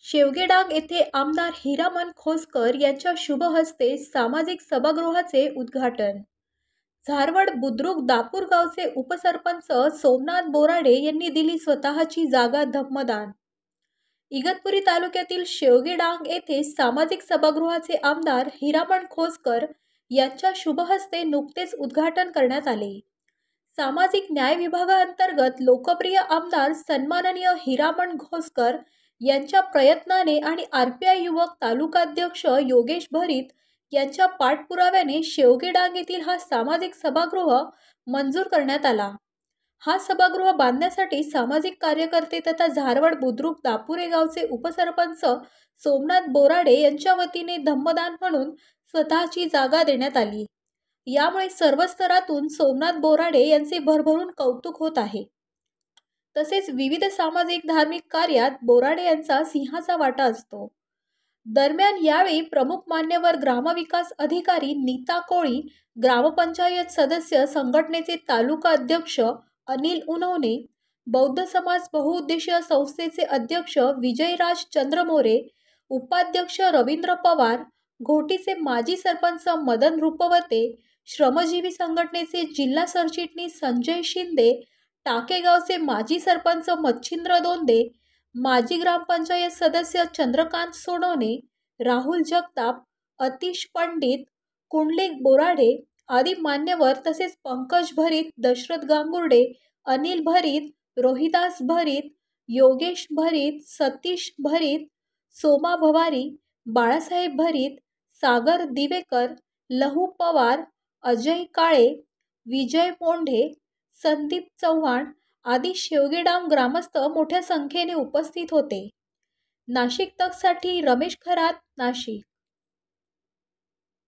शेवगेडांग येथे आमदार हिरामन खोसकर यांच्या शुभ हस्ते सामाजिक सभागृहाचे उद्घाटन। धारवड बुद्रुक दापूर गावचे उपसरपंच सोमनाथ बोराडे यांनी दिली स्वतःची जागा धम्मदान। इगतपुरी तालुक्यातील शेवगेडांग येथे सामाजिक सभागृहाचे आमदार हिरामन खोसकर यांच्या शुभ हस्ते नुकतेच उद्घाटन करण्यात आले। सामाजिक न्याय विभागाअंतर्गत लोकप्रिय आमदार सन्माननीय हिरामन खोसकर यांच्या प्रयत्नाने आणि आरपीआय युवक तालुकाध्यक्ष योगेश भरीत यांच्या पाठपुराव्याने शेवगेडांग येथील हा सामाजिक सभागृह मंजूर करण्यात आला। हा सभागृह बांधण्यासाठी सामाजिक कार्यकर्ते तथा धारवड बुद्रुक दापुरे गावचे उपसरपंच सोमनाथ बोराडे यांच्या वतीने धम्मदान म्हणून स्वतःची जागा देण्यात आली। यामुळे सर्व स्तरातून सोमनाथ बोराडे यांचे भरभरून कौतुक होत आहे। तसेच विविध सामाजिक धार्मिक कार्यात बोराडे यांचा सिंहाचा वाटा असतो। दरम्यान यावेळी प्रमुख मान्यवर ग्रामविकास अधिकारी नीता कोळी, ग्रामपंचायत सदस्य संघटनेचे तालुका अध्यक्ष अनिल उनवणे, बौद्ध समाज बहुउद्देशीय संस्थेचे अध्यक्ष विजयराज चंद्रमोरे, उपाध्यक्ष रवींद्र पवार, घोटीचे माजी सरपंच मदन रूपवते, श्रमजीवी संघटनेचे जिल्हा सरचिटणीस संजय शिंदे, टाकेगावचे माजी सरपंच मच्छिंद्र दोंदे, माजी ग्रामपंचायत सदस्य चंद्रकांत सोनवणे, राहुल जगताप, अतिश पंडित, कुंडलिक बोराडे आदी मान्यवर तसेच पंकज भरीत, दशरथ गांगुर्डे, अनिल भरीत, रोहिदास भरीत, योगेश भरीत, सतीश भरीत, सोमा भवारी, बाळासाहेब भरीत, सागर दिवेकर, लहू पवार, अजय काळे, विजय मोंढे, संदीप चव्हाण आदी शेवगेडांग ग्रामस्थ मोठ्या संख्येने उपस्थित होते। नाशिक तकसाठी रमेश खरात, नाशिक।